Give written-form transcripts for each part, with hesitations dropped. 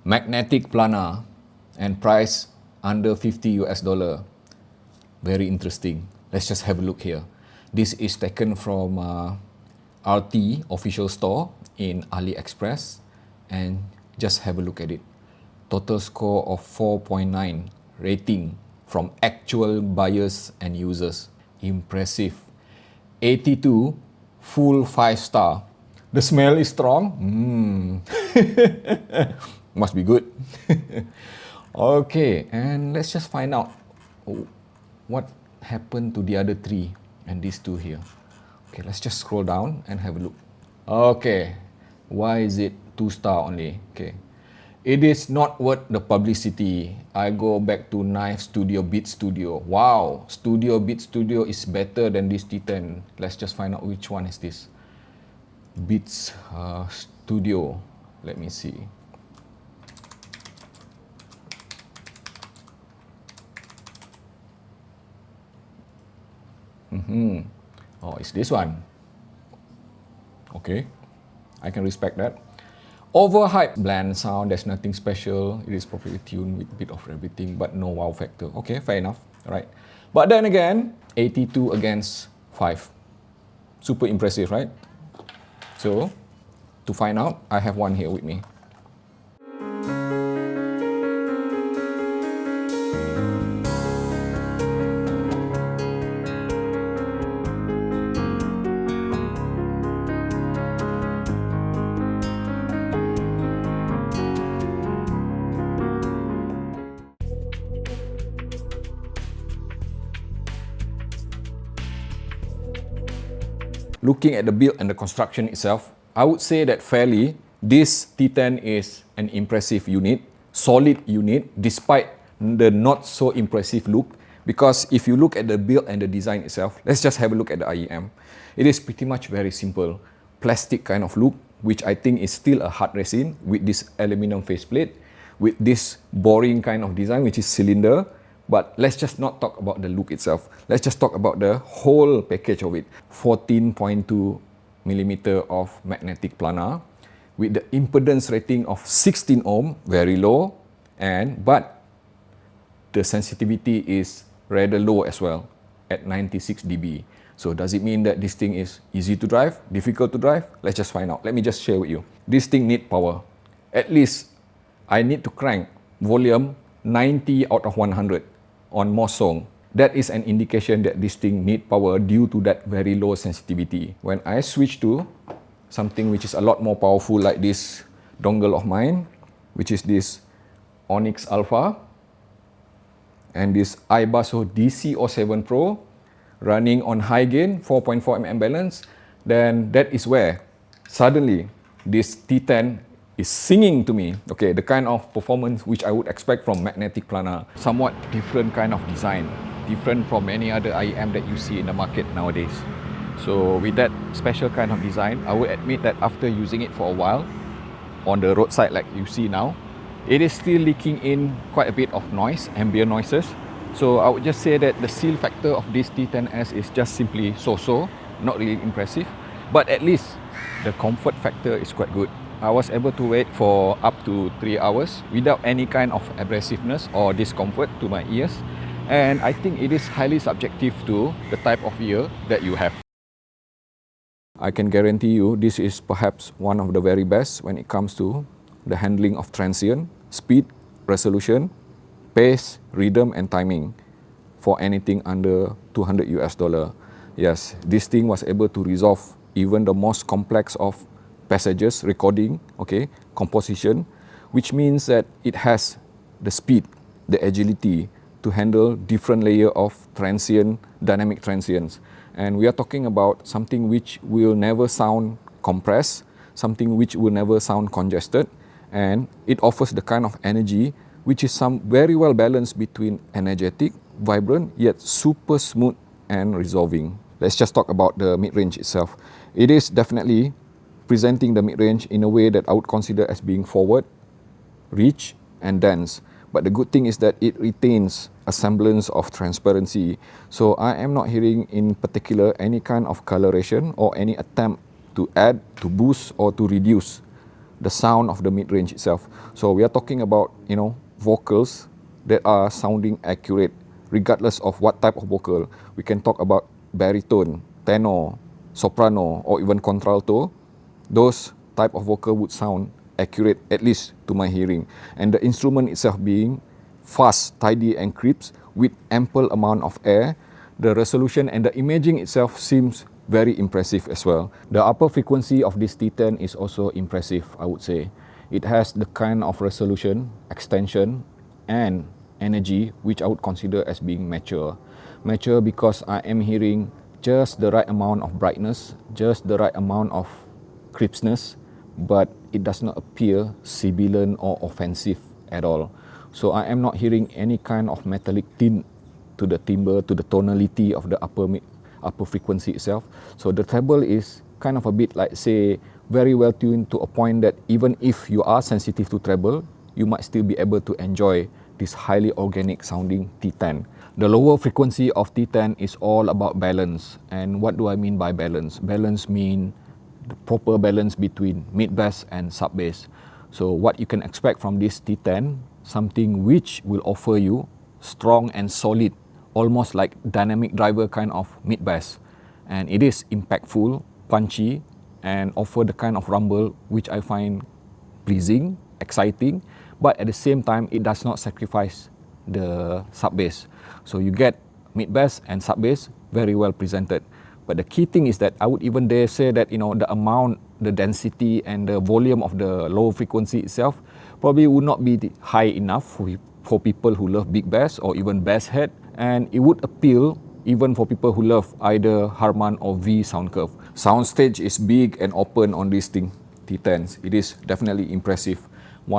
magnetic planar and price under 50 US dollar. Very interesting. Let's just have a look here. This is taken from RØDE official store in AliExpress, and just have a look at it. Total score of 4.9 rating from actual buyers and users. Impressive. 82 full 5-star. The smell is strong. Must be good. Okay, and let's just find out what happened to the other three and these two here. Okay, let's just scroll down and have a look. Okay, why is it 2-star only? Okay, it is not worth the publicity. I go back to Knife Studio Beat Studio. Wow, Studio Beat Studio is better than this T10. Let's just find out which one is this. Beats Studio. Let me see. Oh, it's this one. Okay, I can respect that. Overhyped bland sound, there's nothing special. It is properly tuned with a bit of everything, but no wow factor. Okay, fair enough, right? But then again, 82 against 5. Super impressive, right? So, to find out, I have one here with me. Looking at the build and the construction itself, I would say that fairly, this T10 is an impressive unit, solid unit, despite the not so impressive look. Because if you look at the build and the design itself, let's just have a look at the IEM. It is pretty much very simple, plastic kind of look, which I think is still a hard resin with this aluminum faceplate, with this boring kind of design, which is cylinder. But let's just not talk about the look itself. Let's just talk about the whole package of it. 14.2 millimeter of magnetic planar with the impedance rating of 16 ohm, very low, but the sensitivity is rather low as well at 96 dB. So does it mean that this thing is easy to drive, difficult to drive? Let's just find out. Let me just share with you. This thing needs power. At least I need to crank volume 90 out of 100 on most song. That is an indication that this thing needs power due to that very low sensitivity. When I switch to something which is a lot more powerful like this dongle of mine, which is this Onyx Alpha, and this iBasso DC07 Pro running on high gain 4.4 mm balance, then that is where suddenly this T10 is singing to me. Okay, the kind of performance which I would expect from magnetic planar. Somewhat different kind of design, different from any other IEM that you see in the market nowadays. So with that special kind of design, I would admit that after using it for a while on the roadside like you see now, it is still leaking in quite a bit of noise, ambient noises. So I would just say that the seal factor of this T10S is just simply so-so, not really impressive. But at least the comfort factor is quite good. I was able to wait for up to 3 hours without any kind of abrasiveness or discomfort to my ears. And I think it is highly subjective to the type of ear that you have. I can guarantee you this is perhaps one of the very best when it comes to the handling of transient, speed, resolution, pace, rhythm and timing for anything under 200 US dollar. Yes, this thing was able to resolve even the most complex of passages, recording, okay, composition, which means that it has the speed, the agility to handle different layer of transient, dynamic transients. And we are talking about something which will never sound compressed, something which will never sound congested, and it offers the kind of energy which is some very well balanced between energetic, vibrant, yet super smooth and resolving. Let's just talk about the mid-range itself. It is definitely presenting the mid-range in a way that I would consider as being forward, rich and dense. But the good thing is that it retains a semblance of transparency. So I am not hearing in particular any kind of coloration or any attempt to add, to boost or to reduce the sound of the mid-range itself. So we are talking about, vocals that are sounding accurate regardless of what type of vocal. We can talk about baritone, tenor, soprano, or even contralto. Those type of vocal would sound accurate, at least to my hearing. And the instrument itself being fast, tidy and crisp with ample amount of air, the resolution and the imaging itself seems very impressive as well. The upper frequency of this T10 is also impressive, I would say. It has the kind of resolution, extension and energy which I would consider as being mature. Mature because I am hearing just the right amount of brightness, just the right amount of crispness, but it does not appear sibilant or offensive at all. So I am not hearing any kind of metallic tint to the timbre, to the tonality of the upper frequency itself. So the treble is kind of a bit like, say, very well tuned to a point that even if you are sensitive to treble, you might still be able to enjoy this highly organic sounding T10. The lower frequency of T10 is all about balance. And what do I mean by balance? Balance means the proper balance between mid-bass and sub-bass. So what you can expect from this T10, something which will offer you strong and solid, almost like dynamic driver kind of mid-bass. And it is impactful, punchy, and offer the kind of rumble which I find pleasing, exciting, but at the same time, it does not sacrifice the sub-bass. So you get mid-bass and sub-bass very well presented. But the key thing is that I would even dare say that, the amount, the density and the volume of the low frequency itself probably would not be high enough for people who love big bass or even bass head, and it would appeal even for people who love either Harman or V sound curve. Soundstage is big and open on this thing, T10s. It is definitely impressive.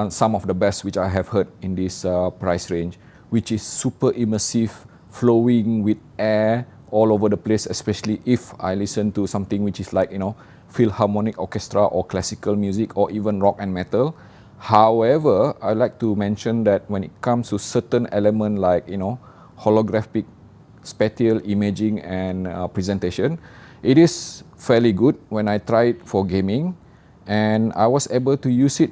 Some of the best which I have heard in this price range, which is super immersive, flowing with air all over the place, especially if I listen to something which is like, Philharmonic Orchestra or classical music or even rock and metal. However, I like to mention that when it comes to certain element like, holographic spatial imaging and presentation, it is fairly good when I tried for gaming, and I was able to use it,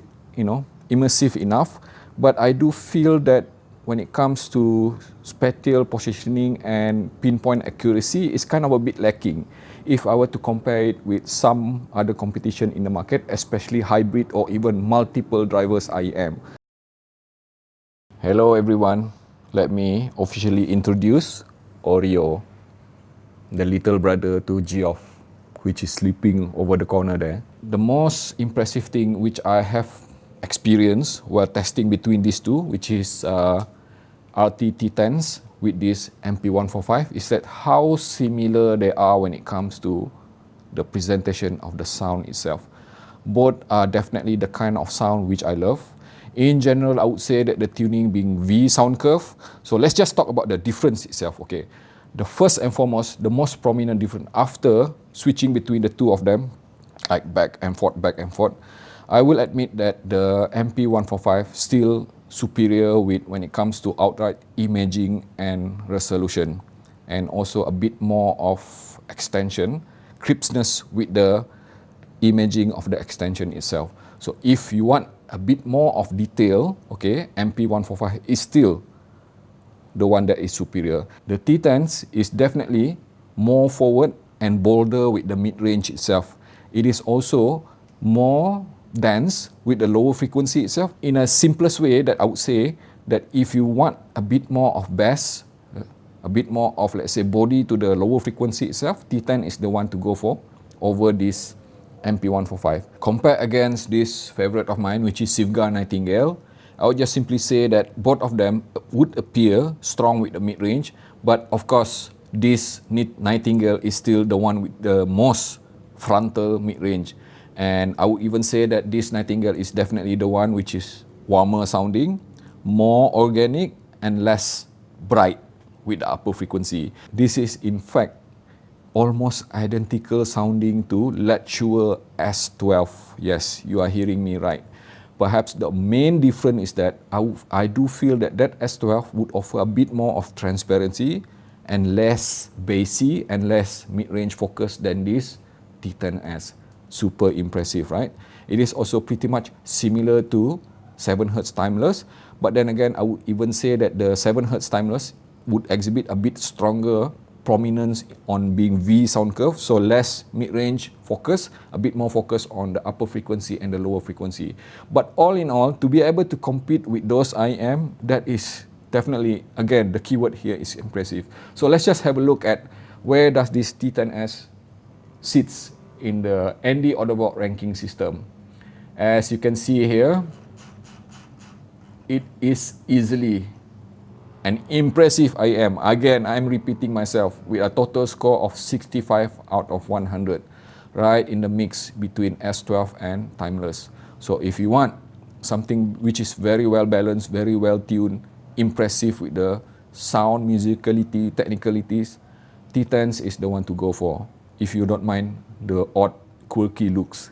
immersive enough. But I do feel that when it comes to spatial positioning and pinpoint accuracy, it's kind of a bit lacking if I were to compare it with some other competition in the market, especially hybrid or even multiple drivers IEM. Hello everyone, let me officially introduce Oreo, the little brother to Geoff, which is sleeping over the corner there. The most impressive thing which I have experienced while testing between these two, which is RT T10s with this MP145, is that how similar they are when it comes to the presentation of the sound itself. Both are definitely the kind of sound which I love. In general, I would say that the tuning being V sound curve. So let's just talk about the difference itself, okay? The first and foremost, the most prominent difference after switching between the two of them, like back and forth, I will admit that the MP145 still superior when it comes to outright imaging and resolution, and also a bit more of extension, crispness with the imaging of the extension itself. So if you want a bit more of detail, okay, MP145 is still the one that is superior. The T10s is definitely more forward and bolder with the mid-range itself. It is also more dense with the lower frequency itself. In a simplest way, that I would say that if you want a bit more of bass, a bit more of, let's say, body to the lower frequency itself, T10 is the one to go for over this MP145. Compare against this favorite of mine, which is Sivgar Nightingale, I would just simply say that both of them would appear strong with the mid-range, but of course, this Nightingale is still the one with the most frontal mid-range. And I would even say that this Nightingale is definitely the one which is warmer sounding, more organic, and less bright with the upper frequency. This is in fact almost identical sounding to Lecture S12. Yes, you are hearing me right. Perhaps the main difference is that I do feel that S12 would offer a bit more of transparency and less bassy and less mid-range focus than this T10S. Super impressive, right? It is also pretty much similar to 7Hz timeless, but then again, I would even say that the 7Hz timeless would exhibit a bit stronger prominence on being V sound curve, so less mid-range focus, a bit more focus on the upper frequency and the lower frequency. But all in all, to be able to compete with those IEM, that is definitely, again, the keyword here is impressive. So let's just have a look at where does this T10S sits in the ND Audiobot ranking system. As you can see here, it is easily an impressive IEM. Again, I'm repeating myself, with a total score of 65 out of 100, right in the mix between S12 and timeless. So if you want something which is very well balanced, very well tuned, impressive with the sound, musicality, technicalities, T10s is the one to go for, if you don't mind the odd, quirky looks.